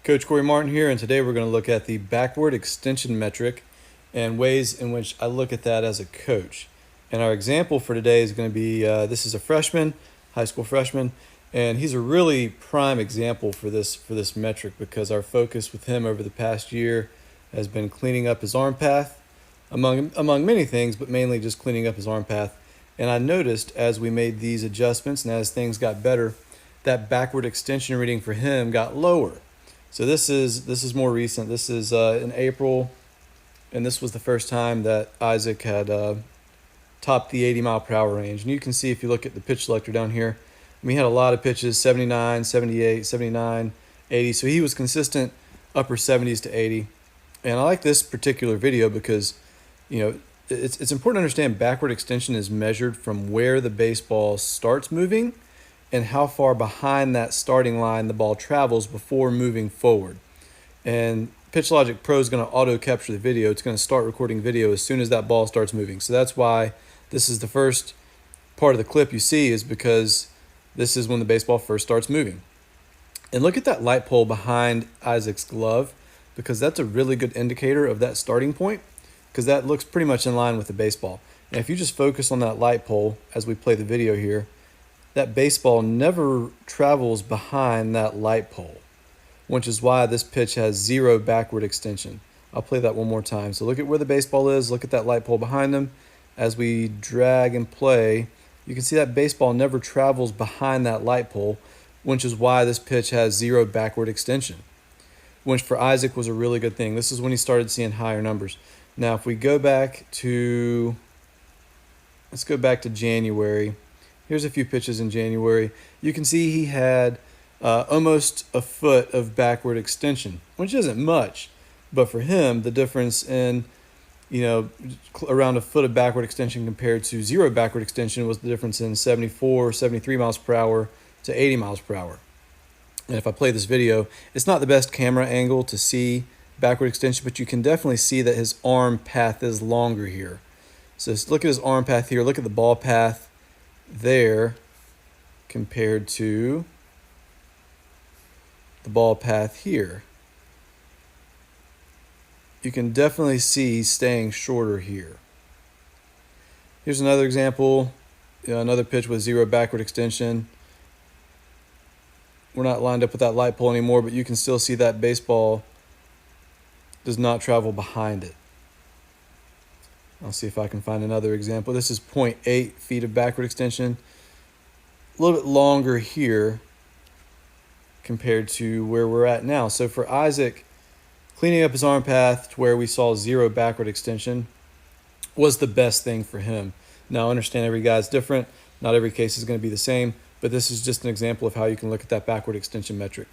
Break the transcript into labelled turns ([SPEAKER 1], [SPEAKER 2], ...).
[SPEAKER 1] Coach Corey Martin here, and today we're going to look at the backward extension metric and ways in which I look at that as a coach. And our example for today is going to be, this is a freshman, high school freshman, and he's a really prime example for this metric because our focus with him over the past year has been cleaning up his arm path, among many things, but mainly just cleaning up his arm path. And I noticed as we made these adjustments and as things got better, that backward extension reading for him got lower. So this is more recent. This is in April, and this was the first time that Isaac had topped the 80-mile-per-hour range. And you can see if you look at the pitch selector down here, we had a lot of pitches, 79, 78, 79, 80. So he was consistent upper 70s to 80. And I like this particular video because, it's important to understand backward extension is measured from where the baseball starts moving and how far behind that starting line the ball travels before moving forward. And pitchLogic Pro is going to auto capture the video. It's going to start recording video as soon as that ball starts moving. So that's why this is the first part of the clip you see, is because this is when the baseball first starts moving. And look at that light pole behind Isaac's glove, because that's a really good indicator of that starting point, because that looks pretty much in line with the baseball. And if you just focus on that light pole as we play the video here, that baseball never travels behind that light pole, which is why this pitch has zero backward extension. I'll play that one more time. So look at where the baseball is, look at that light pole behind them. As we drag and play, you can see that baseball never travels behind that light pole, which is why this pitch has zero backward extension, which for Isaac was a really good thing. This is when he started seeing higher numbers. Now, if we go back to, let's go back to January. Here's a few pitches in January. You can see he had almost a foot of backward extension, which isn't much, but for him, the difference in, around a foot of backward extension compared to zero backward extension was the difference in 74, 73 miles per hour to 80 miles per hour. And if I play this video, it's not the best camera angle to see backward extension, but you can definitely see that his arm path is longer here. So just look at his arm path here. Look at the ball path there compared to the ball path here. You can definitely see staying shorter here. Here's another example, another pitch with zero backward extension. We're not lined up with that light pole anymore, but you can still see that baseball does not travel behind it. I'll see if I can find another example. This is 0.8 feet of backward extension. A little bit longer here compared to where we're at now. So for Isaac, cleaning up his arm path to where we saw zero backward extension was the best thing for him. Now, I understand every guy's different. Not every case is going to be the same, but this is just an example of how you can look at that backward extension metric.